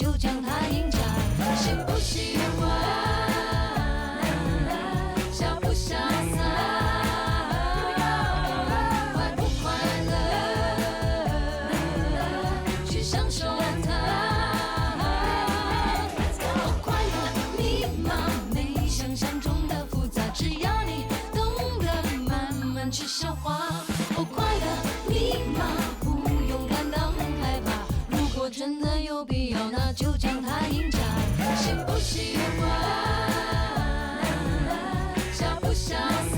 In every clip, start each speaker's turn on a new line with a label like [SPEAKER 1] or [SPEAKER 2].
[SPEAKER 1] 就将它赢家。喜不喜欢，潇不潇洒，快不快乐，去享受它。快乐密码没想象中的复杂，只要你懂得慢慢去消化。快乐密码不用感到很害怕，如果真的有必要，那就将它赢家。喜不喜欢，潇不潇洒，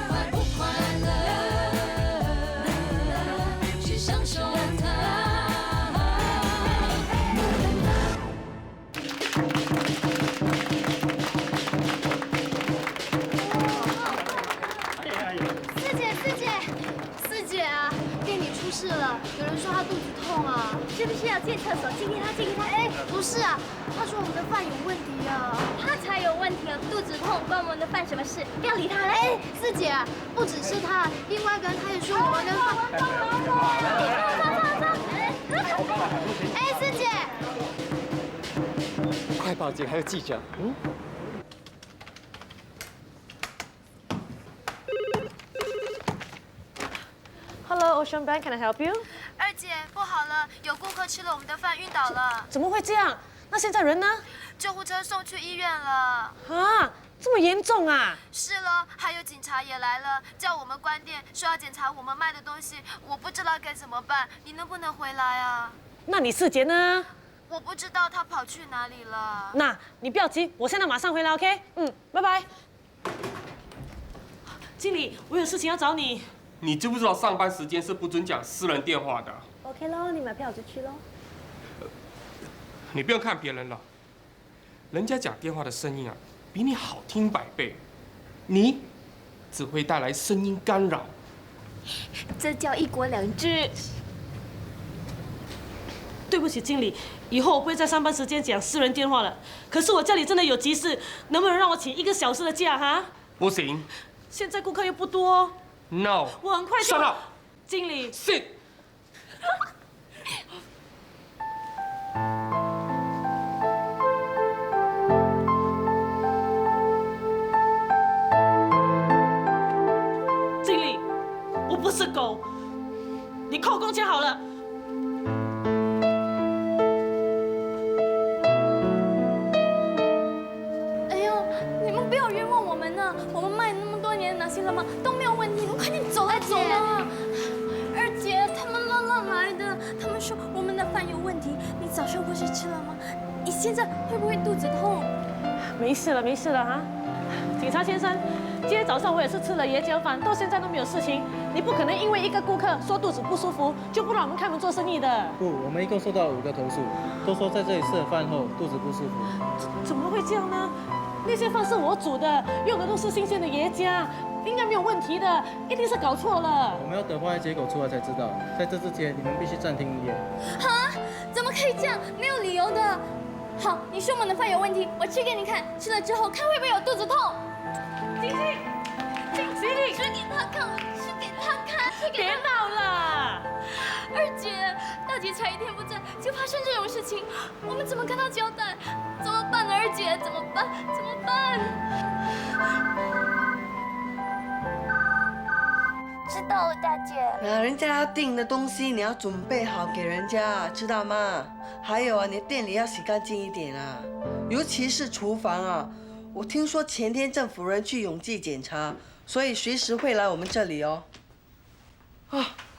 [SPEAKER 1] 快不快乐，去享受它。
[SPEAKER 2] 四姐啊，店里出事了，有人说他肚子痛啊，
[SPEAKER 3] 是不是要借厕所？敬他，敬他。
[SPEAKER 2] 哎，不是啊，他说我们的饭有问题啊，
[SPEAKER 3] 他才有问题啊！肚子痛关我们的饭什么事？不要理他。
[SPEAKER 2] 哎，四姐啊，不只是他，另外一个人他也说我们的饭。哎，四姐，
[SPEAKER 4] 快报警，还有记者。
[SPEAKER 5] Hello, Ocean Bank, can I help you?
[SPEAKER 2] 二姐不好了，有顾客吃了我们的饭晕倒了，
[SPEAKER 5] 怎么会这样？那现在人呢？
[SPEAKER 2] 救护车送去医院了。
[SPEAKER 5] 啊，这么严重啊？
[SPEAKER 2] 是了，还有警察也来了，叫我们关店，说要检查我们卖的东西，我不知道该怎么办，你能不能回来啊？
[SPEAKER 5] 那你四姐呢？
[SPEAKER 2] 我不知道他跑去哪里了。
[SPEAKER 5] 那你不要急，我现在马上回来 ，OK？ 拜拜。经理，我有事情要找你。
[SPEAKER 6] 你知不知道上班时间是不准讲私人电话的？
[SPEAKER 5] OK 咯，你买票我就去咯。
[SPEAKER 6] 你不用看别人了，人家讲电话的声音啊，比你好听100倍，你只会带来声音干扰。
[SPEAKER 3] 这叫一国两制。
[SPEAKER 5] 对不起，经理，以后我不会在上班时间讲私人电话了。可是我家里真的有急事，能不能让我请1个小时的假哈？
[SPEAKER 6] 不行。
[SPEAKER 5] 现在顾客又不多。
[SPEAKER 6] No。
[SPEAKER 5] 我很快就。
[SPEAKER 6] Shut up。
[SPEAKER 5] 经理。
[SPEAKER 6] Sit。
[SPEAKER 5] 经理，我不是狗，你扣工钱好了。
[SPEAKER 3] 哎呦，你们不要冤枉我们呢！我们卖那么多年，哪些人嘛都没有问题，你们快点走了，走了。二姐，他们乱来的，他们说我们的饭有问题。你早上不是吃了吗？你现在会不会肚子痛？
[SPEAKER 5] 没事了，没事了哈。警察先生，今天早上我也是吃了椰浆饭，到现在都没有事情。你不可能因为1个顾客说肚子不舒服，就不让我们开门做生意的。
[SPEAKER 7] 不，我们一共收到5个投诉，都说在这里吃了饭后肚子不舒服。
[SPEAKER 5] 怎么会这样呢？那些饭是我煮的，用的都是新鲜的椰浆，应该没有问题的，一定是搞错了。
[SPEAKER 7] 我们要等化验结果出来才知道，在这之前你们必须暂停营业。
[SPEAKER 3] 哈？怎么可以这样？没有理由的。好，你说我们的饭有问题，我吃给你看，吃了之后看会不会有肚子痛。
[SPEAKER 5] 晶晶，晶晶，
[SPEAKER 3] 吃给他看，吃给他看，吃给他看。
[SPEAKER 5] 别闹了。
[SPEAKER 3] 二姐，大姐才1天不在，就发生这种事情，我们怎么跟她交代？怎么办呢？二姐，怎么办？怎么办？
[SPEAKER 8] 知道了，大姐。
[SPEAKER 9] 人家要订的东西你要准备好给人家，知道吗？还有啊，你店里要洗干净一点啊，尤其是厨房啊。我听说前天政府人去永记检查，所以随时会来我们这里哦。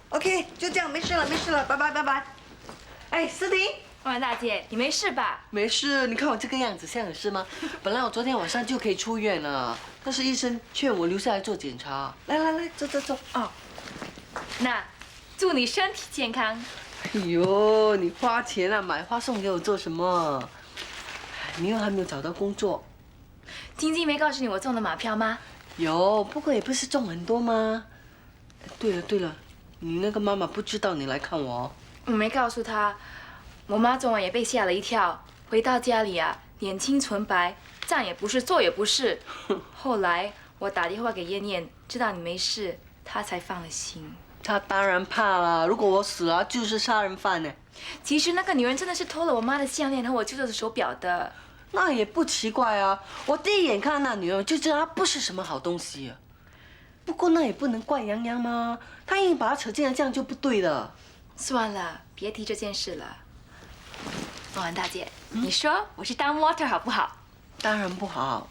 [SPEAKER 9] OK， 就这样，没事了，没事了，拜拜拜拜。哎，思婷，
[SPEAKER 8] 哇，大姐，你没事吧？
[SPEAKER 9] 没事，你看我这个样子像有事吗？本来我昨天晚上就可以出院了，但是医生劝我留下来做检查。来来来，走走走。
[SPEAKER 8] 哦，那祝你身体健康。
[SPEAKER 9] 哎呦，你花钱了，买花送给我做什么？你又还没有找到工作。
[SPEAKER 8] 晶晶没告诉你我中了马票吗？
[SPEAKER 9] 有，不过也不是中很多吗？对了对了，你那个妈妈不知道你来看我哦。
[SPEAKER 8] 我没告诉她，我妈昨晚也被吓了一跳。回到家里啊，脸青唇白，站也不是，坐也不是。后来我打电话给燕燕，知道你没事，她才放了心。
[SPEAKER 9] 他当然怕了。如果我死了，就是杀人犯呢。
[SPEAKER 8] 其实那个女人真的是偷了我妈的项链和我舅舅的手表的。
[SPEAKER 9] 那也不奇怪啊。我第一眼看到那女人，我就知道她不是什么好东西啊。不过那也不能怪洋洋嘛，他硬把她扯进来，这样就不对了。
[SPEAKER 8] 算了，别提这件事了。王婉大姐，你说我是当模特好不好？
[SPEAKER 9] 当然不好。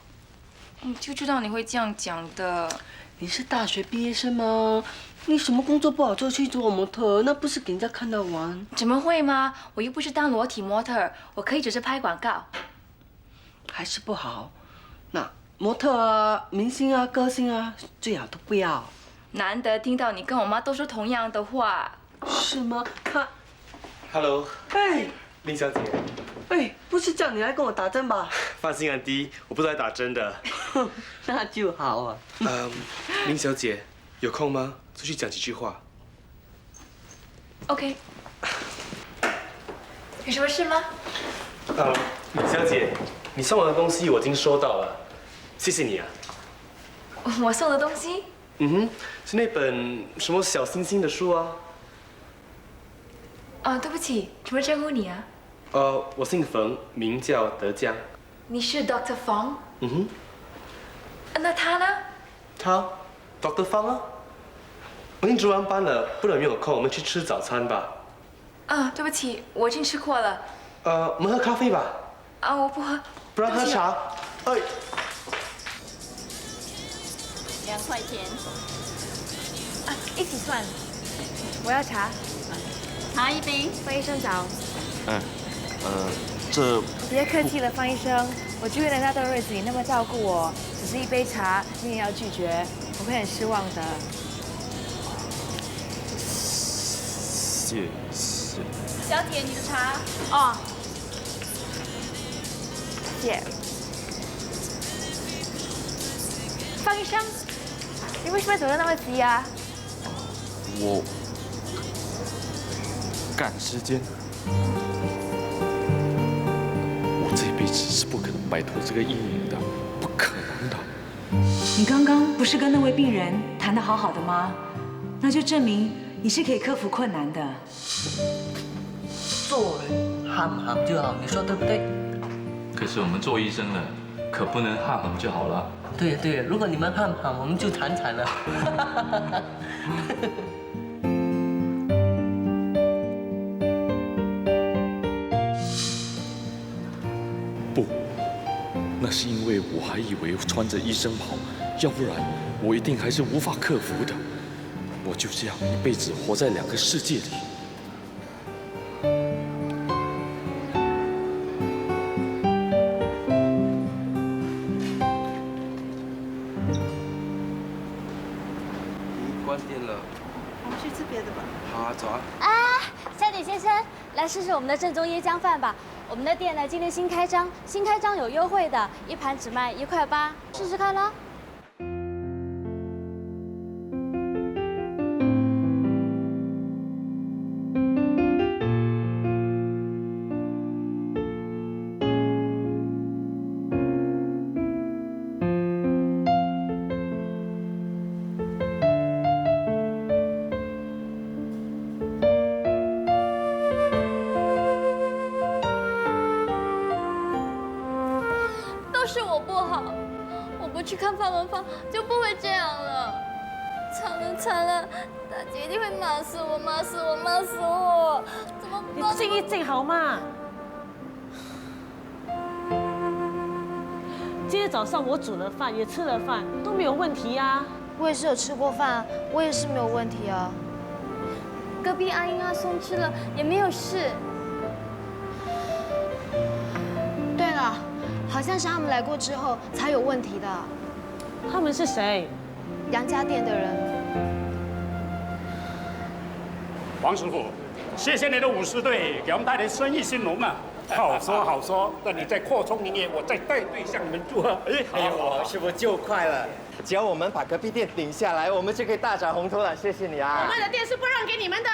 [SPEAKER 8] 我就知道你会这样讲的。
[SPEAKER 9] 你是大学毕业生吗？你什么工作不好做去做模特，那不是给人家看到玩？
[SPEAKER 8] 怎么会吗？我又不是当裸体模特，我可以只是拍广告。
[SPEAKER 9] 还是不好。那模特啊、明星啊、歌星啊，最好都不要。
[SPEAKER 8] 难得听到你跟我妈都说同样的话。
[SPEAKER 9] 是吗？他
[SPEAKER 4] ，Hello，
[SPEAKER 9] 哎，
[SPEAKER 4] 林小姐，
[SPEAKER 9] 哎，不是叫你来跟我打针吧？
[SPEAKER 4] 放心，安迪，我不是来打针的。
[SPEAKER 9] 那就好啊。
[SPEAKER 4] 林小姐，有空吗？出去讲几句话。
[SPEAKER 8] OK。有什么事吗？
[SPEAKER 4] 林小姐，你送我的东西我已经收到了，谢谢你啊。
[SPEAKER 8] 我送的东西？
[SPEAKER 4] 是那本什么小星星的书啊。
[SPEAKER 8] 对不起，怎么称呼你啊？
[SPEAKER 4] 我姓冯，名叫德江。
[SPEAKER 8] 你是 Dr. Fong？那他呢？
[SPEAKER 4] 他 ，Dr. Fong 啊。我已经值完班了，不然没有空，我们去吃早餐吧。
[SPEAKER 8] 对不起，我已经吃过了。
[SPEAKER 4] 我们喝咖啡吧。
[SPEAKER 8] 我不喝。
[SPEAKER 4] 不然喝茶。哎。
[SPEAKER 3] 2块钱。一起算。我要茶。茶一杯。方医生早。
[SPEAKER 10] 这。
[SPEAKER 3] 别客气了，方医生。我住院的那段日子，你那么照顾我，只是一杯茶，你也要拒绝，我会很失望的。
[SPEAKER 10] 谢谢。
[SPEAKER 3] 小姐，你的茶。哦。谢。方医生，你为什么走得那么急啊？
[SPEAKER 10] 我赶时间。我这辈子是不可能摆脱这个阴影的，不可能的。
[SPEAKER 11] 你刚刚不是跟那位病人谈得好好的吗？那就证明你是可以克服困难的。
[SPEAKER 9] 做人喊喊就好，你说对不对？
[SPEAKER 12] 可是我们做医生的，可不能喊喊就好了。
[SPEAKER 9] 对对，如果你们喊喊，我们就惨惨了。
[SPEAKER 10] 不，那是因为我还以为穿着医生袍，要不然我一定还是无法克服的。我就这样一辈子活在2个世界里。
[SPEAKER 4] 关店了，
[SPEAKER 3] 我们去吃别的吧。
[SPEAKER 4] 好啊，走啊。
[SPEAKER 3] 小姐先生，来试试我们的正宗椰浆饭吧。我们的店呢今天新开张有优惠的，1盘只卖1块8，试试看啦。都是我不好，我不去看范文芳就不会这样了。惨了，大姐一定会骂死我，骂死我，怎么办？
[SPEAKER 5] 你静一静好吗？今天早上我煮了饭，也吃了饭，都没有问题呀。
[SPEAKER 2] 我也是有吃过饭，我也是没有问题啊。
[SPEAKER 3] 隔壁阿英阿松吃了也没有事。
[SPEAKER 2] 对了，好像是他们来过之后才有问题的。
[SPEAKER 5] 他们是谁？
[SPEAKER 2] 杨家店的人。
[SPEAKER 13] 王师傅，谢谢你的武士队给我们带来生意兴隆啊！好说，那你再扩充营业，我再带队向你们祝贺。
[SPEAKER 14] 我师傅就快了，只要我们把隔壁店顶下来，我们就可以大展宏图了。谢谢你啊！
[SPEAKER 5] 我们的店是不让给你们的。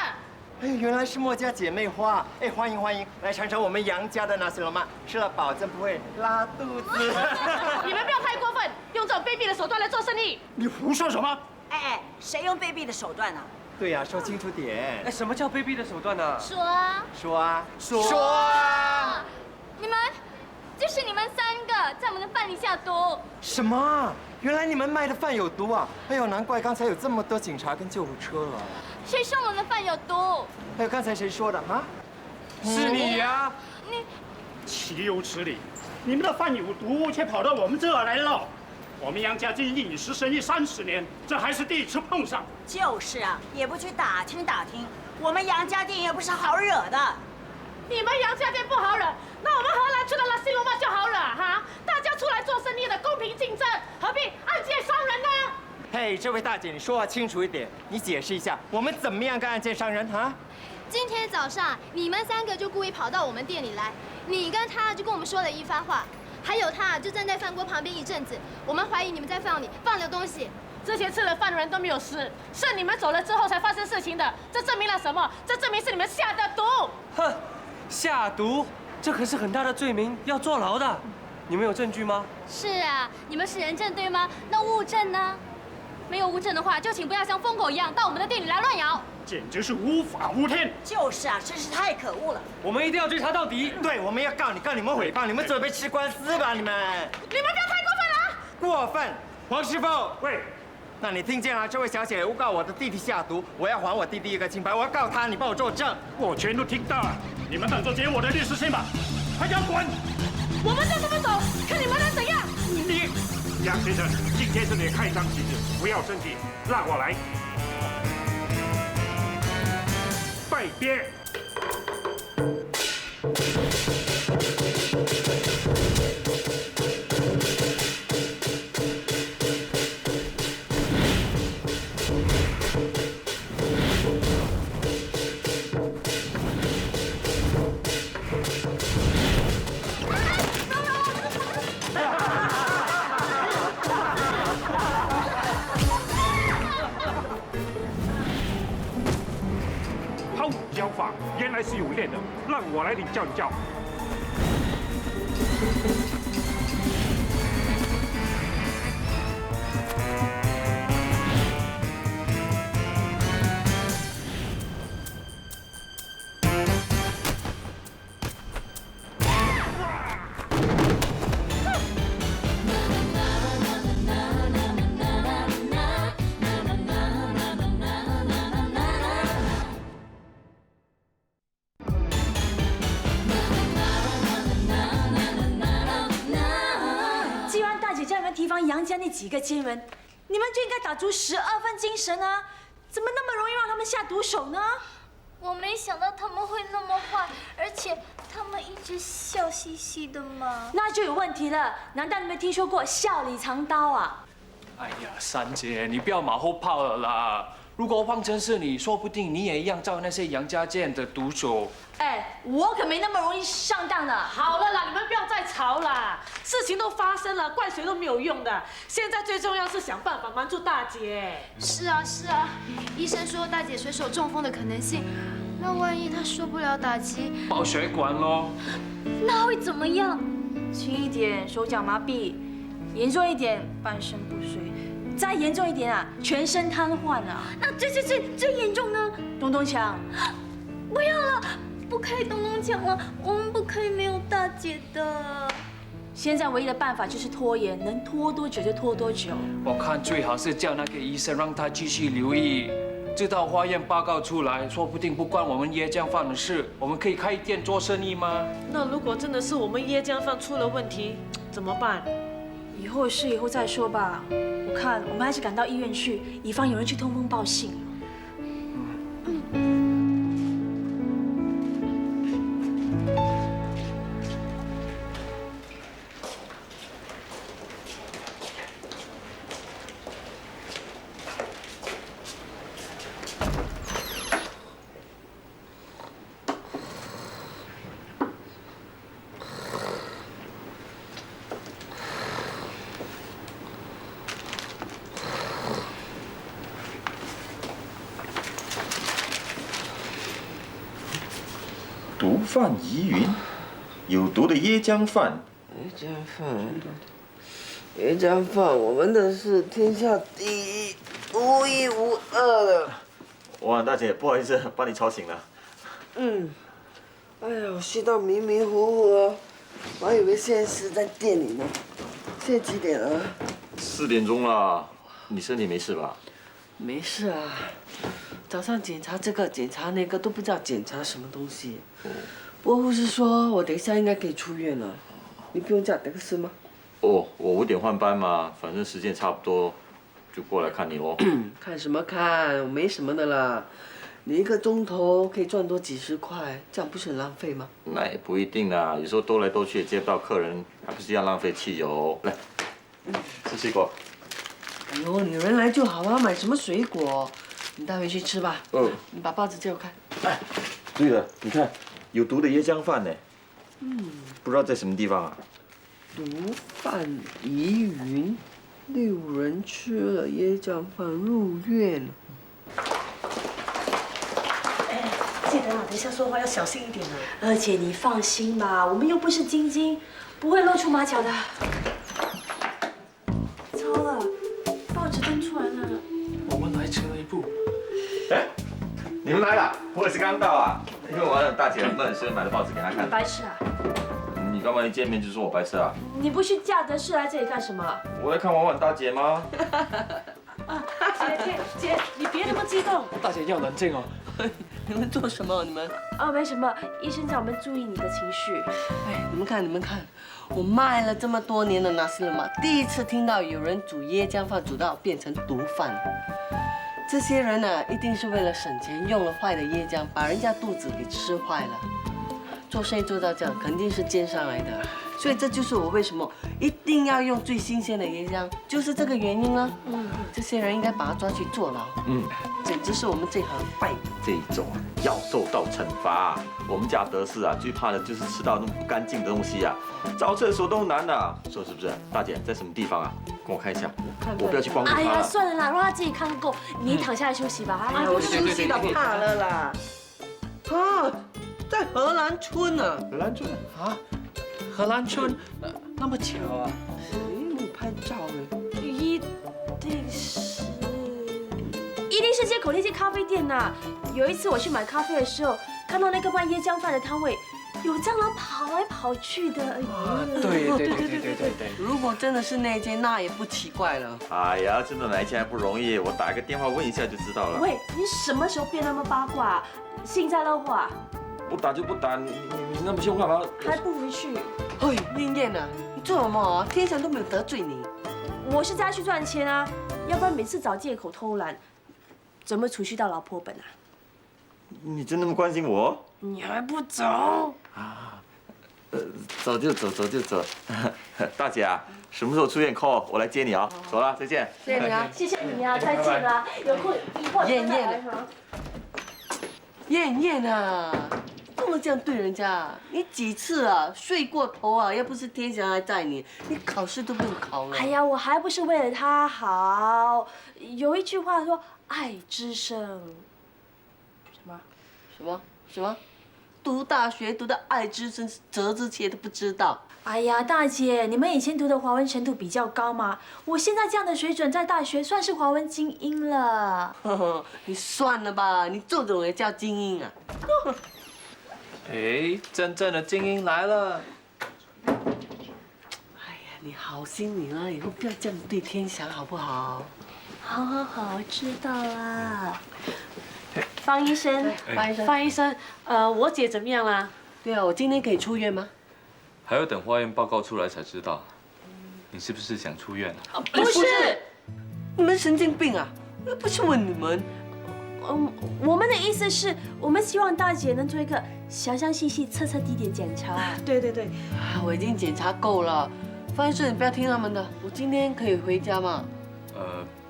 [SPEAKER 14] 哎，原来是墨家姐妹花，哎，欢迎来尝尝我们杨家的纳西罗曼，吃了保证不会拉肚子。
[SPEAKER 5] 你们不要太过分，用这种卑鄙的手段来做生意。
[SPEAKER 13] 你胡说什么？
[SPEAKER 15] 哎，谁用卑鄙的手段呢？
[SPEAKER 14] 对呀，说清楚点。
[SPEAKER 15] 哎，什么叫卑鄙的手段呢？
[SPEAKER 3] 说啊，
[SPEAKER 14] 说啊，
[SPEAKER 3] 说啊！你们，就是你们3个在我们的饭里下毒。
[SPEAKER 14] 什么？原来你们卖的饭有毒啊！哎呦，难怪刚才有这么多警察跟救护车了。
[SPEAKER 3] 谁说我们的饭有毒？
[SPEAKER 14] 还有刚才谁说的啊？
[SPEAKER 15] 是你呀！
[SPEAKER 3] 你
[SPEAKER 13] 岂有此理！你们的饭有毒，却跑到我们这儿来了。我们杨家经营饮食生意30年，这还是第一次碰上。
[SPEAKER 16] 就是啊，也不去打听打听。我们杨家店也不是好惹的。
[SPEAKER 5] 你们杨家店不好惹，那我们荷兰村的拉西罗马就好惹哈！大家出来做生意的公平竞争，何必暗箭伤人呢？
[SPEAKER 14] 嘿，这位大姐，你说话清楚一点，你解释一下，我们怎么样个暗箭伤人啊？
[SPEAKER 2] 今天早上你们3个就故意跑到我们店里来，你跟他就跟我们说了一番话，还有他就站在饭锅旁边一阵子，我们怀疑你们在饭里放了东西。
[SPEAKER 5] 之前吃了饭的人都没有事，是你们走了之后才发生事情的。这证明了什么？这证明是你们下的毒。
[SPEAKER 15] 哼，下毒，这可是很大的罪名，要坐牢的。你们有证据吗？
[SPEAKER 3] 是啊，你们是人证对吗？那物证呢？没有物证的话，就请不要像疯狗一样到我们的店里来乱咬。
[SPEAKER 13] 简直是无法无天！
[SPEAKER 16] 就是啊，真是太可恶了。
[SPEAKER 15] 我们一定要追查到底。
[SPEAKER 14] 对，我们要告你们诽谤，你们准备吃官司吧，你们！
[SPEAKER 5] 你们不要太过分了！
[SPEAKER 14] 过分！黄师傅，
[SPEAKER 13] 喂，
[SPEAKER 14] 那你听见了？这位小姐诬告我的弟弟下毒，我要还我弟弟一个清白，我要告他，你帮我作证。
[SPEAKER 13] 我全都听到了，你们等着接我的律师信吧，快点滚！
[SPEAKER 5] 我们就这么走，看你们能怎样？
[SPEAKER 13] 你，杨先生，今天是你开张旗帜，不要生气，让我来。拜别。好教法，原来是有练的，让我来领教一教。
[SPEAKER 11] 提防杨家那几个奸人，你们就应该打足12分精神啊！怎么那么容易让他们下毒手呢？
[SPEAKER 3] 我没想到他们会那么坏，而且他们一直笑嘻嘻的嘛。
[SPEAKER 11] 那就有问题了，难道你没听说过笑里藏刀啊？
[SPEAKER 10] 哎呀，三姐，你不要马后炮了啦！如果换成是你，说不定你也一样造那些杨家剑的毒手。
[SPEAKER 11] 哎，我可没那么容易上当的。
[SPEAKER 5] 好了啦，你们不要再吵啦，事情都发生了，怪谁都没有用的。现在最重要是想办法瞒住大姐。
[SPEAKER 2] 是啊，是啊，医生说大姐水手中风的可能性，那万一她受不了打击，
[SPEAKER 10] 爆血管咯。
[SPEAKER 3] 那会怎么样？
[SPEAKER 11] 轻一点手脚麻痹，严重一点半身不遂，再严重一点啊，全身瘫痪啊。
[SPEAKER 3] 那最严重呢？
[SPEAKER 11] 咚咚锵！
[SPEAKER 3] 不要了，不可以咚咚锵了，我们不可以没有大姐的。
[SPEAKER 11] 现在唯一的办法就是拖延，能拖多久就拖多久。
[SPEAKER 10] 我看最好是叫那个医生让他继续留意，直到化验报告出来，说不定不关我们椰浆饭的事，我们可以开店做生意吗？
[SPEAKER 5] 那如果真的是我们椰浆饭出了问题，怎么办？
[SPEAKER 11] 以后的事以后再说吧。我看我们还是赶到医院去，以防有人去通风报信。
[SPEAKER 17] 毒贩疑云，有毒的椰浆饭。
[SPEAKER 9] 椰浆饭，我们的是天下第一、独一无二的。
[SPEAKER 14] 王大姐，不好意思，把你吵醒了。
[SPEAKER 9] 嗯，哎呀，我睡到迷迷糊糊哦，我还以为现在是在店里呢。现在几点了
[SPEAKER 14] ？4点钟了，你身体没事吧？
[SPEAKER 9] 没事啊，早上检查这个检查那个，都不知道检查什么东西。不过护士说我等一下应该可以出院了，你不用叫德克斯吗？
[SPEAKER 14] 哦，我5点换班嘛，反正时间差不多，就过来看你喽。
[SPEAKER 9] 看什么看？我没什么的啦。你1个钟头可以赚多几十块，这样不是很浪费吗？
[SPEAKER 14] 那也不一定啦，有时候兜来兜去也接不到客人，还不是一样浪费汽油。来，吃水果。
[SPEAKER 9] 哎呦，你人来就好啊，买什么水果？你带回去吃吧。你把报纸借我看。
[SPEAKER 14] 哎，对了，你看，有毒的椰浆饭呢。不知道在什么地方啊？
[SPEAKER 9] 毒贩疑云，6人吃了椰浆饭入院。
[SPEAKER 5] 记得啊，等一下说话要小心一点啊。
[SPEAKER 11] 而且你放心吧，我们又不是晶晶，不会露出马脚的。糟了，报纸登出来了。
[SPEAKER 15] 我们来迟了一步。
[SPEAKER 14] 哎，你们来了，我也是刚到啊。因为我让大姐闷，所以买了报纸给她看。
[SPEAKER 11] 白痴啊！
[SPEAKER 14] 你干嘛一见面就说我白痴啊？
[SPEAKER 11] 你不去驾德士来这里干什么？
[SPEAKER 14] 我来看婉婉大姐吗？
[SPEAKER 5] 姐，你别那么激动。
[SPEAKER 15] 大姐要冷静哦。
[SPEAKER 9] 你们做什么？你们？
[SPEAKER 11] 没什么，医生叫我们注意你的情绪。
[SPEAKER 9] 哎，你们看，我卖了这么多年的纳西勒玛，第一次听到有人煮椰浆饭煮到变成毒贩。这些人呢，一定是为了省钱，用了坏的椰浆，把人家肚子给吃坏了。做生意做到这样，肯定是奸上来的。所以这就是我为什么一定要用最新鲜的椰浆，就是这个原因啊。这些人应该把他抓去坐牢。简直是我们这行败笔。
[SPEAKER 14] 这一种要受到惩罚。我们家德士啊，最怕的就是吃到那么不干净的东西啊，找厕所都难的，说是不是？大姐在什么地方啊？跟我看一下，我不要去光顾他。
[SPEAKER 11] 哎呀，算了啦，让他自己看够，你躺下来休息吧。
[SPEAKER 9] 哎呀，我休息到怕了啦。啊，在荷兰村呢。
[SPEAKER 14] 荷兰村
[SPEAKER 15] 啊？荷兰村，那么巧啊？
[SPEAKER 9] 你拍照哎。
[SPEAKER 11] 一定是街口那间咖啡店呐。有一次我去买咖啡的时候，看到那个卖椰浆饭的摊位，有蟑螂跑来跑去的。
[SPEAKER 15] 对。
[SPEAKER 9] 如果真的是那间，那也不奇怪了。
[SPEAKER 14] 哎呀，真的哪一间还不容易？我打个电话问一下就知道了。
[SPEAKER 11] 喂，你什么时候变那么八卦？幸灾乐祸？
[SPEAKER 14] 不打就不打，你那么凶干嘛？
[SPEAKER 11] 还不回去？
[SPEAKER 9] 嘿，燕燕啊，你做什么？天祥都没有得罪你。
[SPEAKER 11] 我是在去赚钱啊，要不然每次找借口偷懒，怎么储蓄到老婆本啊？
[SPEAKER 14] 你真那么关心我？
[SPEAKER 11] 你还不走？
[SPEAKER 14] 啊，走就走。大姐啊，什么时候出院 call 我来接你啊？走了，再见。
[SPEAKER 9] 谢谢你啊，
[SPEAKER 11] 谢谢你啊，再见啦，有空一会儿再来哈。
[SPEAKER 9] 燕啊，不能这样对人家。你几次啊睡过头啊？要不是天祥还在你考试都不用考了。
[SPEAKER 11] 哎呀，我还不是为了他好。有一句话说“爱之深”，
[SPEAKER 9] 什么？读大学读的爱之深，责之切都不知道。
[SPEAKER 11] 哎呀，大姐，你们以前读的华文程度比较高嘛，我现在这样的水准，在大学算是华文精英了。
[SPEAKER 9] 你算了吧，你这种也叫精英啊？
[SPEAKER 12] 哎，真正的精英来了。
[SPEAKER 9] 哎呀，你好心你啊，以后不要这样对天祥好不好？
[SPEAKER 11] 好，知道啦。方医生，
[SPEAKER 5] 方医生，我姐怎么样啦？
[SPEAKER 9] 对啊，我今天可以出院吗？
[SPEAKER 12] 还要等化验报告出来才知道。你是不是想出院啊？
[SPEAKER 9] 不是，你们神经病啊！又不是问你们。
[SPEAKER 11] 我们的意思是，我们希望大姐能做一个详详细细、彻彻底底的检查。
[SPEAKER 5] 对。
[SPEAKER 9] 啊，我已经检查够了。方医生，你不要听他们的。我今天可以回家吗？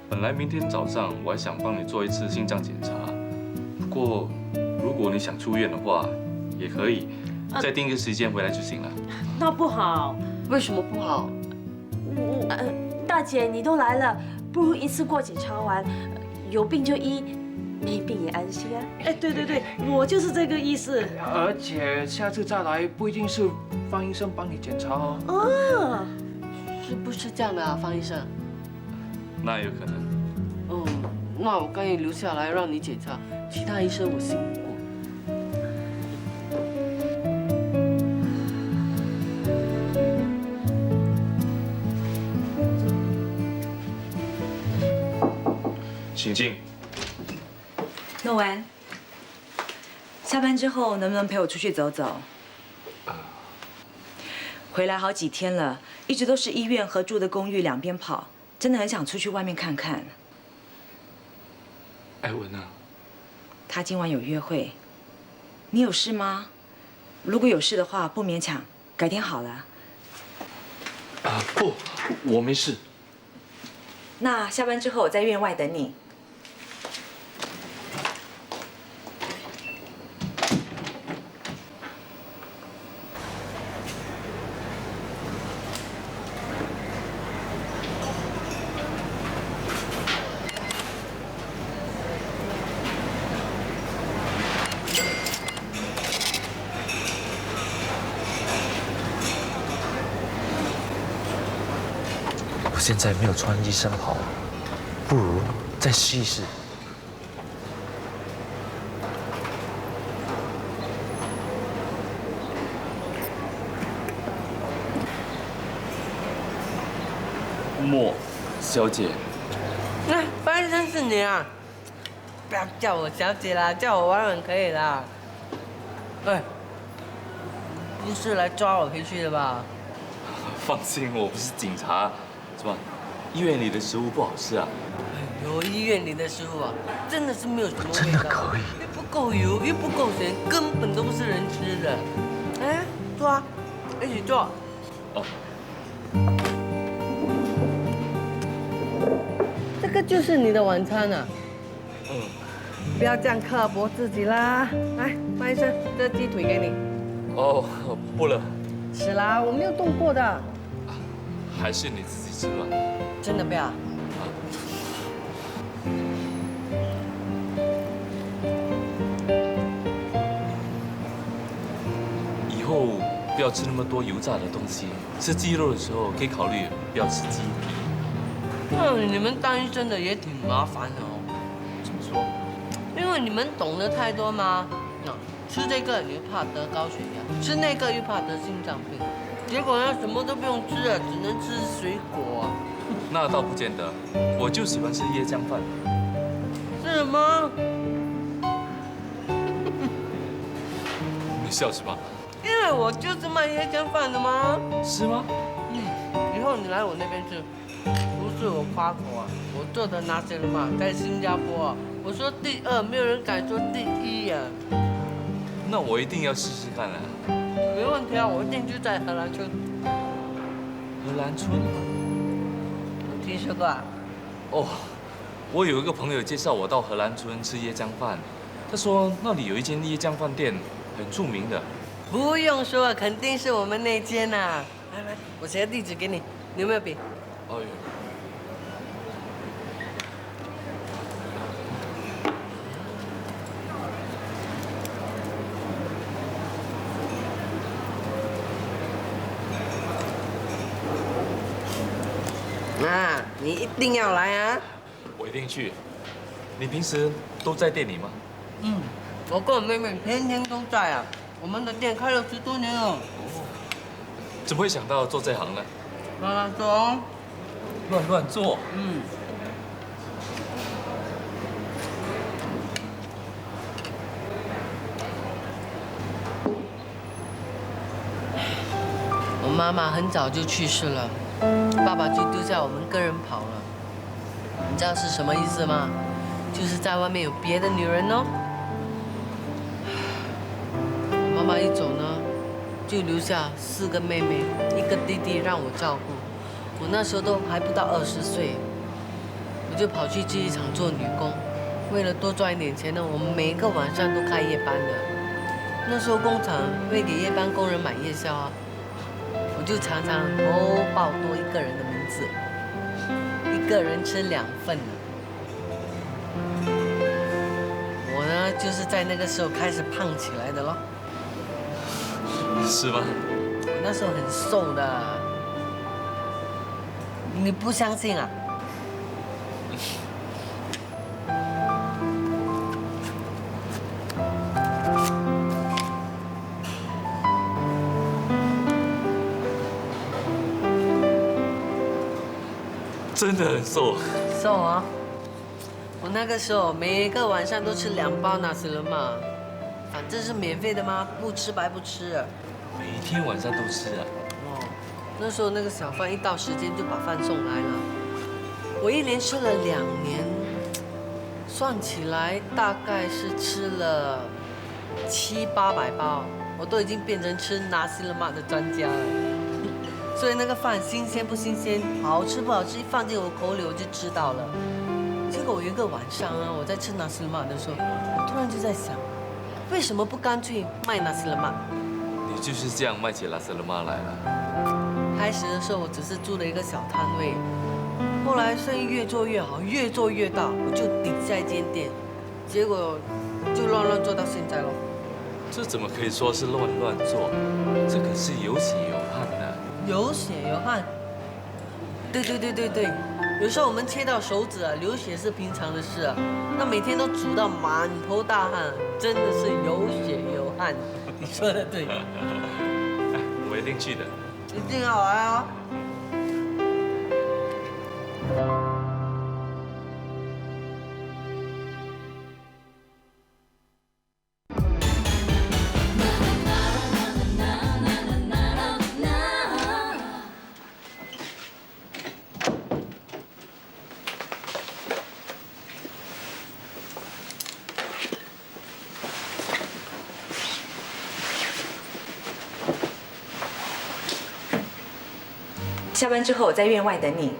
[SPEAKER 12] 本来明天早上我还想帮你做一次心脏检查，不过如果你想出院的话，也可以再定一个时间回来就行了。
[SPEAKER 5] 那不好，
[SPEAKER 9] 为什么不好？
[SPEAKER 11] 大姐你都来了，不如一次过检查完，有病就医，没病也安心啊。
[SPEAKER 5] 哎，对，我就是这个意思。
[SPEAKER 15] 而且下次再来不一定是方医生帮你检查哦。
[SPEAKER 9] 是不是这样的啊，方医生？
[SPEAKER 12] 那有可能。
[SPEAKER 9] 那我干脆留下来让你检查，其他医生我信不过。
[SPEAKER 12] 请进。
[SPEAKER 16] 诺文，下班之后能不能陪我出去走走？回来好几天了，一直都是医院和住的公寓两边跑，真的很想出去外面看看。
[SPEAKER 10] 艾文啊，
[SPEAKER 16] 他今晚有约会，你有事吗？如果有事的话，不勉强，改天好了。
[SPEAKER 10] 不，我没事。
[SPEAKER 16] 那下班之后我在院外等你。
[SPEAKER 10] 我现在没有穿医生袍，不如再试一试。莫小姐，
[SPEAKER 9] 那发生是你啊！不要叫我小姐啦，叫我婉婉可以啦。哎，不是来抓我回去的吧？
[SPEAKER 12] 放心，我不是警察。怎么，医院里的食物不好吃啊？
[SPEAKER 9] 哎呦，医院里的食物啊，真的是没有什么味道，
[SPEAKER 10] 真的可以，
[SPEAKER 9] 又不够油，又不够咸，根本都不是人吃的。哎，坐啊，一起坐。
[SPEAKER 12] 哦。
[SPEAKER 9] 这个就是你的晚餐啊。不要这样刻薄自己啦。来，潘医生，这鸡腿给你。
[SPEAKER 12] 哦，不了。
[SPEAKER 9] 是啦，我没有动过的。
[SPEAKER 12] 还是你自己吃吧。
[SPEAKER 9] 真的不要。
[SPEAKER 12] 以后不要吃那么多油炸的东西，吃鸡肉的时候可以考虑不要吃鸡皮。
[SPEAKER 9] 你们当医生的也挺麻烦的哦。
[SPEAKER 12] 怎么说？
[SPEAKER 9] 因为你们懂得太多嘛。吃这个你又怕得高血压，吃那个又怕得心脏病，结果呢什么都不用吃啊，只能吃水果啊。
[SPEAKER 12] 那倒不见得，我就喜欢吃椰浆饭。
[SPEAKER 9] 是吗？
[SPEAKER 12] 你笑什么？
[SPEAKER 9] 因为我就是卖椰浆饭的吗？
[SPEAKER 12] 是吗？
[SPEAKER 9] 以后你来我那边吃，不是我夸口啊，我做的拿西嘛，在新加坡啊，我说第二，没有人敢说第一呀。
[SPEAKER 12] 那我一定要试试看啊。
[SPEAKER 9] 没问题啊，我一定就在荷兰村。
[SPEAKER 12] 荷兰村？
[SPEAKER 9] 你听说过啊？
[SPEAKER 12] 哦，我有一个朋友介绍我到荷兰村吃椰浆饭，他说那里有一间椰浆饭店很著名的。
[SPEAKER 9] 不用说，肯定是我们那间呐。来来，我写个地址给你，你有没有笔？
[SPEAKER 12] 哦有。
[SPEAKER 9] 啊，你一定要来啊！
[SPEAKER 12] 我一定去。你平时都在店里吗？
[SPEAKER 9] 我跟我妹妹天天都在啊。我们的店开了10多年了。
[SPEAKER 12] 怎么会想到做这行呢？
[SPEAKER 9] 乱做哦。
[SPEAKER 12] 乱做。
[SPEAKER 9] 我妈妈很早就去世了，爸爸就丢下我们个人跑了。你知道是什么意思吗？就是在外面有别的女人哦。妈妈一走呢，就留下4个妹妹，1个弟弟让我照顾。我那时候都还不到20岁，我就跑去制衣厂做女工。为了多赚一点钱呢，我们每一个晚上都开夜班的。那时候工厂会给夜班工人买夜宵啊。我就常常偷报多1个人的名字，1个人吃2份呢。我呢，就是在那个时候开始胖起来的咯。
[SPEAKER 12] 是吗？
[SPEAKER 9] 我那时候很瘦的，你不相信啊？
[SPEAKER 12] 真的很瘦。
[SPEAKER 9] 瘦啊！我那个时候每个晚上都吃2包纳西勒玛，反正是免费的嘛，不吃白不吃。
[SPEAKER 12] 每天晚上都吃啊？
[SPEAKER 9] 哦，那时候那个小贩一到时间就把饭送来了。我一连吃了2年，算起来大概是吃了700-800包，我都已经变成吃纳西勒玛的专家了。所以那个饭新鲜不新鲜，好吃不好吃，一放进我口里我就知道了。结果有一个晚上啊，我在吃纳西勒玛的时候，我突然就在想，为什么不干脆卖纳西勒玛？
[SPEAKER 12] 你就是这样卖起拉斯勒玛来了。
[SPEAKER 9] 开始的时候我只是租了一个小摊位，后来生意越做越好，越做越大，我就顶下一间店，结果就乱做到现在咯。
[SPEAKER 12] 这怎么可以说是乱做？这可是有血有汗的。
[SPEAKER 9] 有血有汗。对，有时候我们切到手指啊，流血是平常的事啊。那每天都煮到满头大汗，真的是有血有汗。你说的对。
[SPEAKER 12] 我一定去的。
[SPEAKER 9] 一定要来啊！
[SPEAKER 16] 下班之后我在院外等你。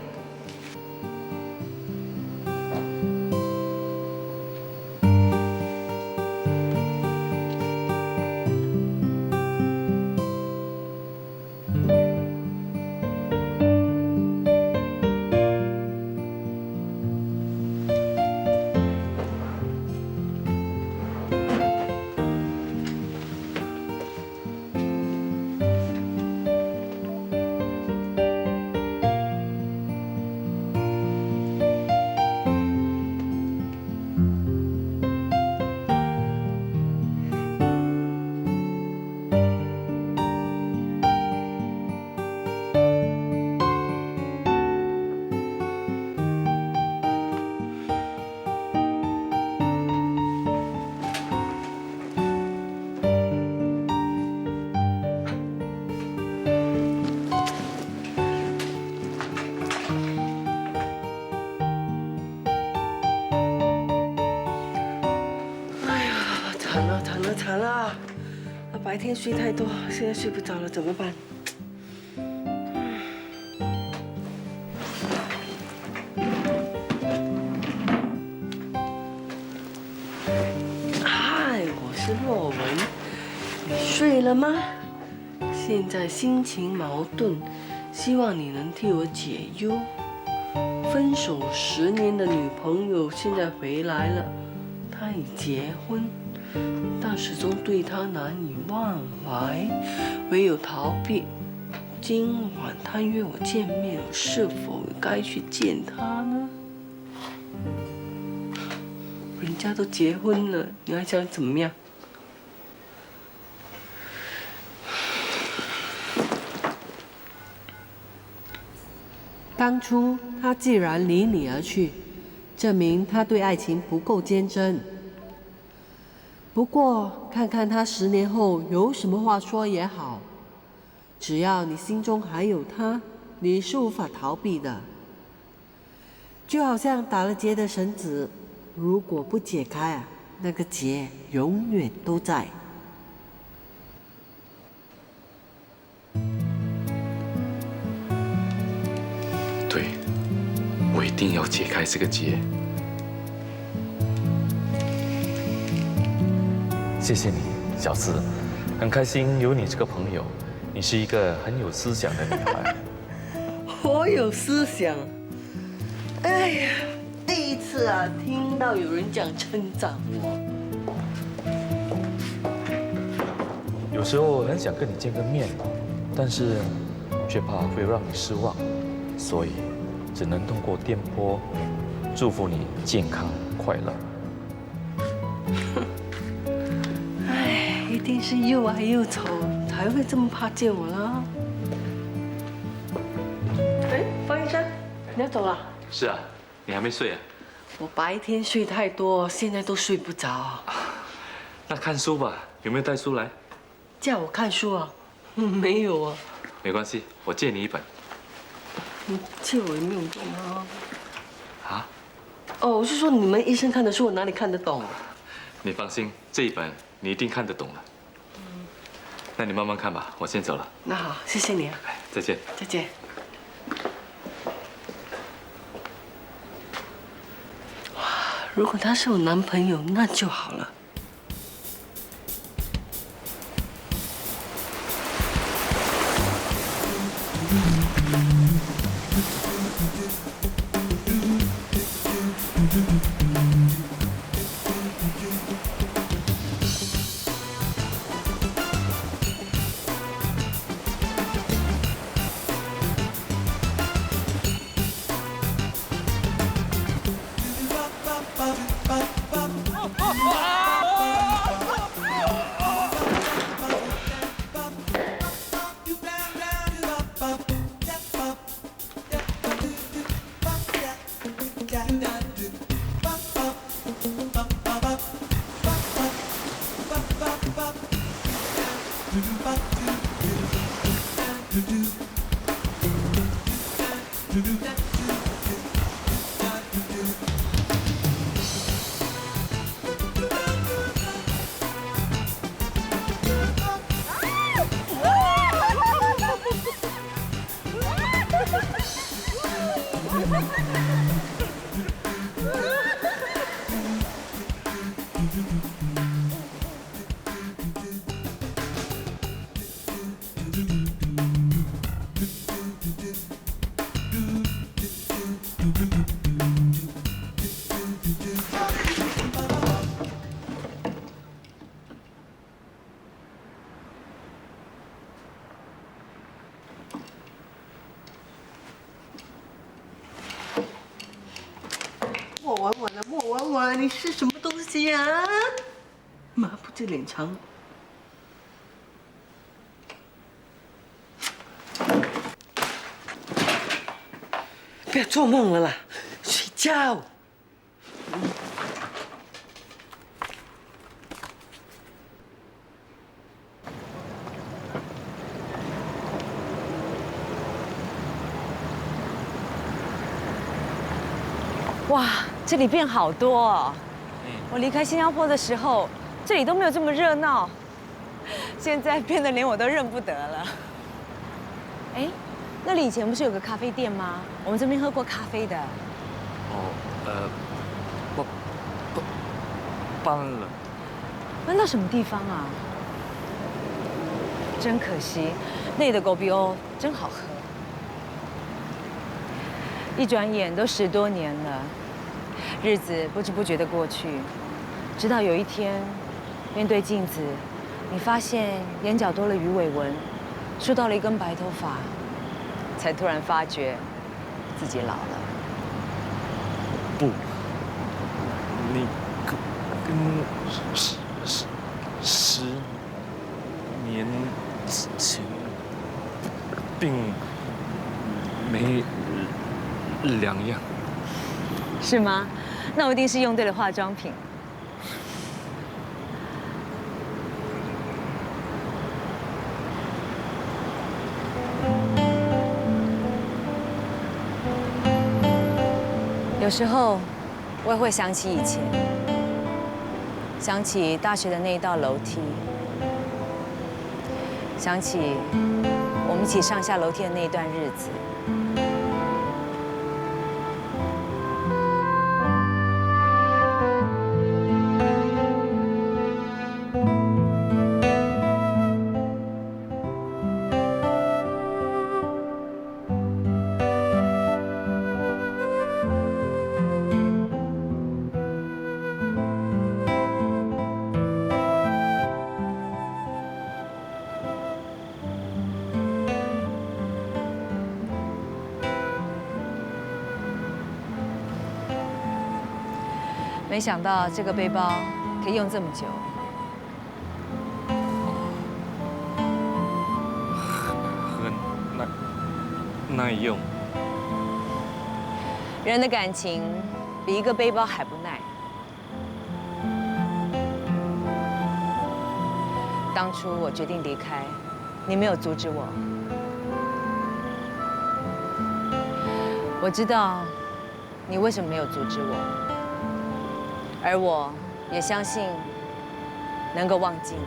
[SPEAKER 16] 惨了！白天睡太多，现在睡不着了，怎么办？嗨，我是若文，你睡了吗？现在心情矛盾，希望你能替我解忧。分手10年的女朋友现在回来了，她已结婚。但始终对他难以忘怀，唯有逃避。今晚他约我见面，是否该去见他呢？人家都结婚了，你还想怎么样？当初他既然离你而去，证明他对爱情不够坚贞。不过，看看他10年后有什么话说也好。只要你心中还有他，你是无法逃避的。就好像打了结的绳子，如果不解开啊，那个结永远都在。
[SPEAKER 12] 对，我一定要解开这个结。谢谢你，小思，很开心有你这个朋友。你是一个很有思想的女孩。
[SPEAKER 9] 我有思想。哎呀，第一次啊，听到有人这样称赞我。
[SPEAKER 12] 有时候很想跟你见个面，但是却怕会让你失望，所以只能通过电波祝福你健康快乐。
[SPEAKER 9] 一定是又矮又丑，才会这么怕见我啦。哎，方医生，你要走了？
[SPEAKER 12] 是啊，你还没睡啊？
[SPEAKER 9] 我白天睡太多，现在都睡不着。
[SPEAKER 12] 那看书吧，有没有带书来？
[SPEAKER 9] 叫我看书啊？没有啊。
[SPEAKER 12] 没关系，我借你一本。
[SPEAKER 9] 你借我也没有用啊。
[SPEAKER 12] 啊？
[SPEAKER 9] 哦，我是说你们医生看的书，我哪里看得懂？
[SPEAKER 12] 你放心，这一本你一定看得懂了。那你慢慢看吧，我先走了。
[SPEAKER 9] 那好，谢谢你啊。
[SPEAKER 12] 再见。
[SPEAKER 9] 再见。哇，如果他是我男朋友，那就好了。莫婉婉，你是什么东西啊？抹不这脸长。不要做梦了啦，睡觉。
[SPEAKER 18] 哇，这里变好多哦！我离开新加坡的时候，这里都没有这么热闹，现在变得连我都认不得了。哎，那里以前不是有个咖啡店吗？我们这边喝过咖啡的。
[SPEAKER 12] 哦，搬了。
[SPEAKER 18] 搬到什么地方啊？真可惜，那里的狗比欧真好喝。一转眼都10多年了，日子不知不觉地过去，直到有一天，面对镜子，你发现眼角多了鱼尾纹，梳到了一根白头发，才突然发觉自己老了。
[SPEAKER 12] 不，你跟10年前并没两样。
[SPEAKER 18] 是吗？那我一定是用对了化妆品。有时候我也会想起以前，想起大学的那一道楼梯，想起我们一起上下楼梯的那一段日子。没想到这个背包可以用这么久，
[SPEAKER 12] 很耐用。
[SPEAKER 18] 人的感情比一个背包还不耐。当初我决定离开，你没有阻止我。我知道你为什么没有阻止我，而我也相信能够忘记你。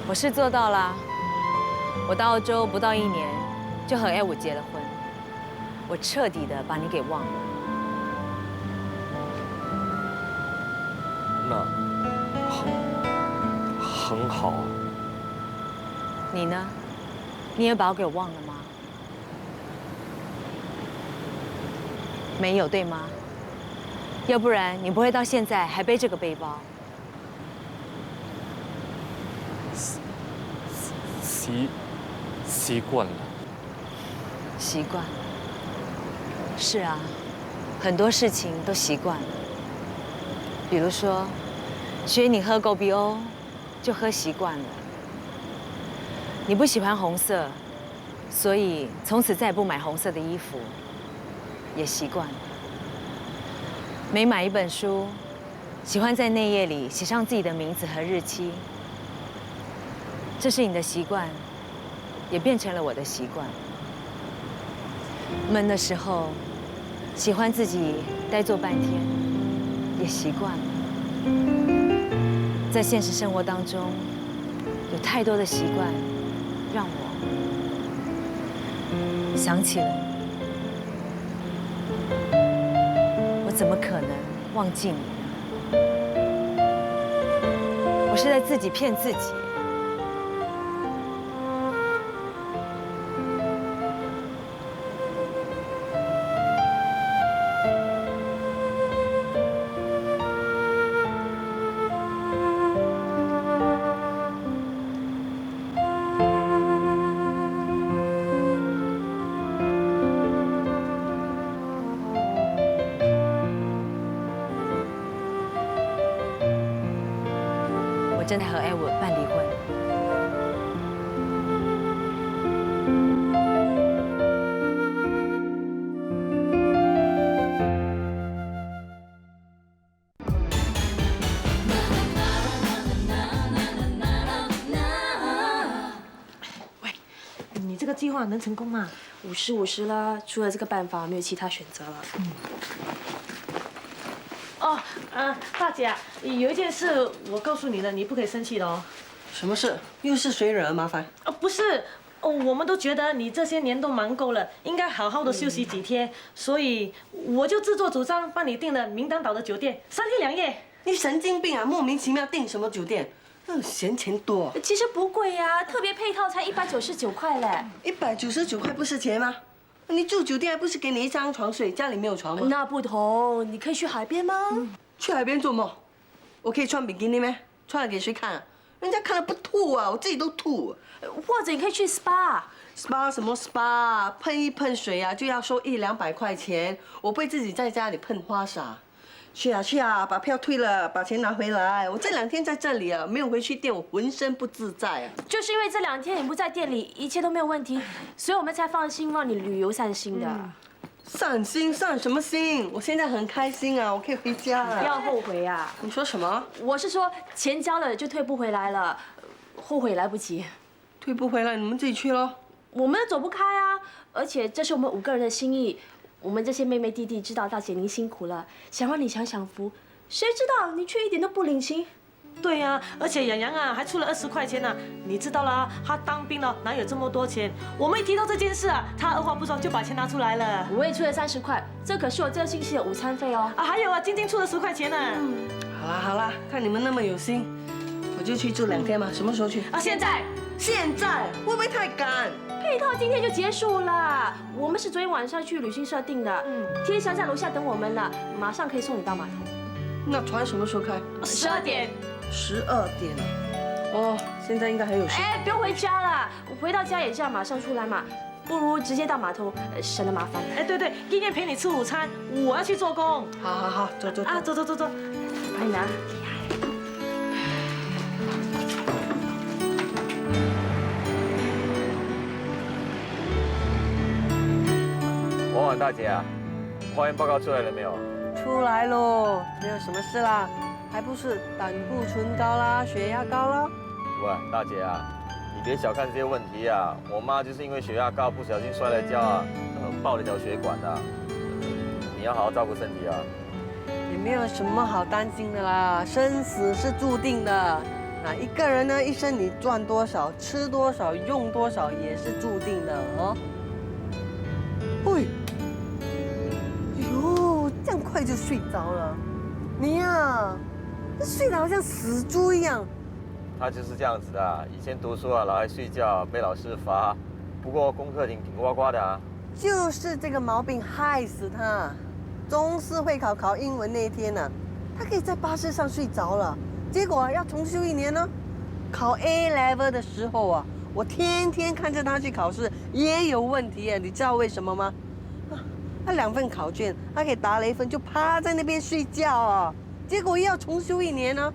[SPEAKER 18] 我是做到了。我到澳洲不到1年，就和Edward结了婚。我彻底的把你给忘了。
[SPEAKER 12] 那很好啊。
[SPEAKER 18] 你呢？你也把我给忘了吗？没有，对吗？要不然你不会到现在还背这个背包。
[SPEAKER 12] 习惯了。
[SPEAKER 18] 习惯。是啊，很多事情都习惯了。比如说，学你喝狗比欧，就喝习惯了。你不喜欢红色，所以从此再也不买红色的衣服，也习惯了。每买一本书，喜欢在内页里写上自己的名字和日期。这是你的习惯，也变成了我的习惯。闷的时候，喜欢自己呆坐半天，也习惯了。在现实生活当中，有太多的习惯，让我想起了你。我怎么可能忘记你呢？我是在自己骗自己。我正在和Edward办离婚。
[SPEAKER 5] 你这个计划能成功吗
[SPEAKER 11] ？50-50啦，除了这个办法，没有其他选择了。
[SPEAKER 5] 哦，大姐，有一件事我告诉你了，你不可以生气的哦。
[SPEAKER 9] 什么事？又是谁惹了麻烦？
[SPEAKER 5] 不是，我们都觉得你这些年都忙够了，应该好好的休息几天，所以我就自作主张帮你订了名丹岛的酒店，3天2夜。
[SPEAKER 9] 你神经病啊！莫名其妙订什么酒店？嫌钱多。
[SPEAKER 11] 其实不贵呀，特别配套才199块嘞。
[SPEAKER 9] 199块不是钱吗？你住酒店还不是给你一张床睡，家里没有床吗？
[SPEAKER 11] 那不同，你可以去海边吗？
[SPEAKER 9] 去海边做梦？我可以穿比基尼咩？穿了给谁看啊？人家看了不吐啊，我自己都吐。
[SPEAKER 11] 或者你可以去 SPA。SPA
[SPEAKER 9] 什么 SPA？喷一喷水啊，就要收100-200块钱。我不会自己在家里喷花洒。去啊，把票退了，把钱拿回来。我这2天在这里啊，没有回去店，我浑身不自在啊。
[SPEAKER 11] 就是因为这2天你不在店里，一切都没有问题，所以我们才放心让你旅游散心的。
[SPEAKER 9] 散心？散什么心？我现在很开心啊，我可以回家了。
[SPEAKER 11] 不要后悔啊！
[SPEAKER 9] 你说什么？
[SPEAKER 11] 我是说钱交了就退不回来了，后悔来不及。
[SPEAKER 9] 退不回来，你们自己去咯。
[SPEAKER 11] 我们走不开啊，而且这是我们5个人的心意。我们这些妹妹弟弟知道大姐您辛苦了，想让你享享福，谁知道你却一点都不领情。
[SPEAKER 5] 对呀，而且洋洋啊还出了20块钱呢，你知道啦，他当兵了哪有这么多钱？我们一提到这件事啊，他二话不说就把钱拿出来了。
[SPEAKER 11] 我也出了30块，这可是我这个星期的午餐费哦。
[SPEAKER 5] 还有啊，晶晶出了10块钱呢。
[SPEAKER 9] 好啦，看你们那么有心，我就去住2天嘛。什么时候去？
[SPEAKER 11] 现在
[SPEAKER 9] 会不会太赶？
[SPEAKER 11] 配套今天就结束了，我们是昨天晚上去旅行社订的，天祥在楼下等我们了，马上可以送你到码头。
[SPEAKER 9] 那船什么时候开
[SPEAKER 11] ？12点。
[SPEAKER 9] 12点啊！哦，现在应该还有时间。
[SPEAKER 11] 不用回家了，我回到家也这样马上出来嘛，不如直接到码头，省得麻烦。
[SPEAKER 5] 对，今天陪你吃午餐，我要去做工。
[SPEAKER 9] 好，走。
[SPEAKER 5] 走。
[SPEAKER 11] 快拿。
[SPEAKER 19] 晚大姐啊，化验报告出来了没有？
[SPEAKER 9] 出来喽，没有什么事啦，还不是胆固醇高啦，血压高啦。
[SPEAKER 19] 喂，大姐啊，你别小看这些问题啊，我妈就是因为血压高不小心摔了跤啊，爆了条血管的。你要好好照顾身体啊。
[SPEAKER 9] 也没有什么好担心的啦，生死是注定的。那一个人呢，一生你赚多少、吃多少、用多少也是注定的哦。喂，哎呦，这样快就睡着了，你呀，睡得好像死猪一样。
[SPEAKER 19] 他就是这样子的，以前读书啊老爱睡觉，被老师罚，不过功课挺呱呱的啊。
[SPEAKER 9] 就是这个毛病害死他。中四会考英文那一天呢，他可以在巴士上睡着了，结果要重修1年呢。考 A level 的时候啊，我天天看着他去考试，也有问题啊，你知道为什么吗？他2份考卷，他可以打雷分，就趴在那边睡觉啊，结果又要重修1年呢。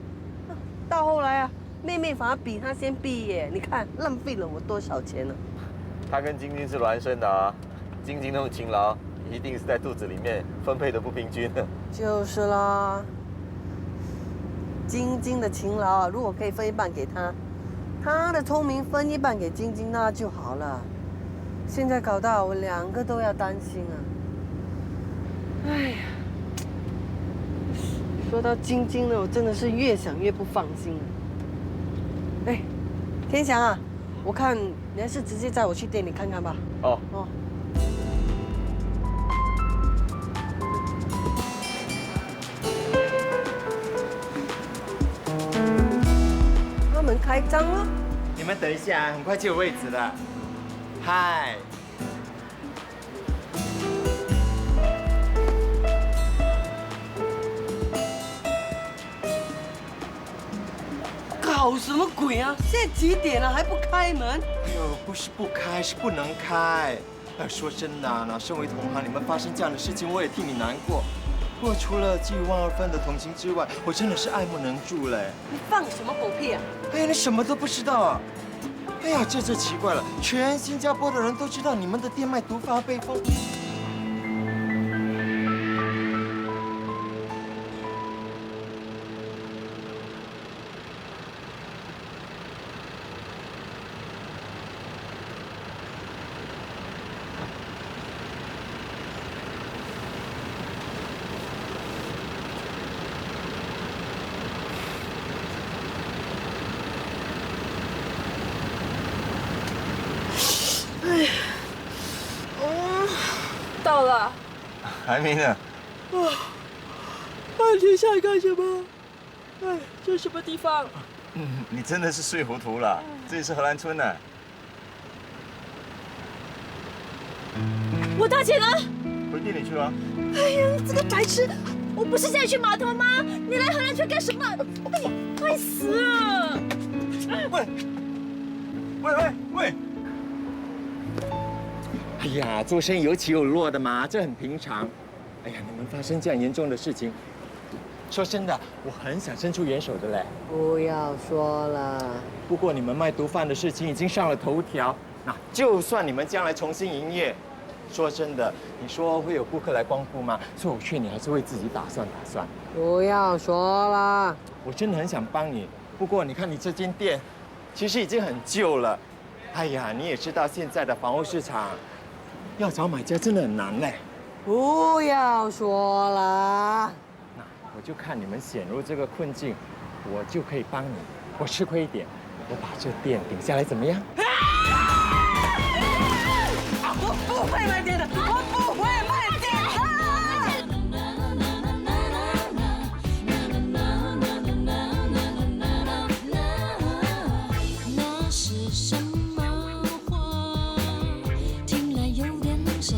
[SPEAKER 9] 到后来啊，妹妹反而比他先毕业，你看浪费了我多少钱呢？
[SPEAKER 19] 他跟晶晶是孪生的啊，晶晶那种勤劳，一定是在肚子里面分配的不平均。
[SPEAKER 9] 就是啦，晶晶的勤劳啊，如果可以分一半给他，他的聪明分一半给晶晶，那就好了。现在搞到我2个都要担心啊！哎呀，说到晶晶呢，我真的是越想越不放心了。哎，天祥啊，我看你还是直接载我去店里看看吧。
[SPEAKER 19] 哦。
[SPEAKER 9] 他们开张了。
[SPEAKER 20] 你们等一下，很快就有位置了。嗨。
[SPEAKER 9] 搞什么鬼啊！现在几点了还不开门？
[SPEAKER 20] 哎呦，不是不开，是不能开。说真的啊，身为同行，你们发生这样的事情，我也替你难过。不过除了基于1、2分的同情之外，我真的是爱莫能助嘞。
[SPEAKER 9] 你放什么狗屁啊！
[SPEAKER 20] 哎呀，你什么都不知道啊！哎呀，这奇怪了，全新加坡的人都知道你们的店卖毒发杯风。
[SPEAKER 11] 到了。
[SPEAKER 20] 还没呢。
[SPEAKER 11] 停下来干什么？哎，这是什么地方？
[SPEAKER 20] 你真的是睡糊涂了。这里是荷兰村呢。
[SPEAKER 11] 我大姐呢？
[SPEAKER 20] 回店里去了。
[SPEAKER 11] 哎呀，你这个白痴！我不是现在去码头吗？你来荷兰村干什么？我跟你快死了！
[SPEAKER 20] 喂！哎呀，做生意有起有落的嘛，这很平常。哎呀，你们发生这样严重的事情，说真的，我很想伸出援手的嘞。
[SPEAKER 9] 不要说了。
[SPEAKER 20] 不过你们卖毒贩的事情已经上了头条，那就算你们将来重新营业，说真的，你说会有顾客来光顾吗？所以我劝你还是为自己打算。
[SPEAKER 9] 不要说了。
[SPEAKER 20] 我真的很想帮你，不过你看你这间店，其实已经很旧了。哎呀，你也知道现在的房屋市场，要找买家真的很难嘞。
[SPEAKER 9] 不要说了。
[SPEAKER 20] 那我就看你们陷入这个困境，我就可以帮你。我吃亏一点，我把这店顶下来，怎么样？
[SPEAKER 9] 我不会卖店的，我不会卖店的。
[SPEAKER 1] 那是什么话？听来有点傻。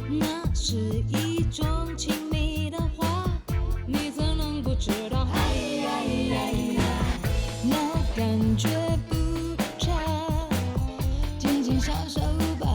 [SPEAKER 1] 那是一种亲密的话，你怎能不知道？哎呀呀呀，那感觉不差，紧紧小手吧。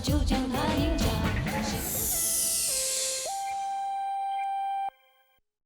[SPEAKER 1] 就将它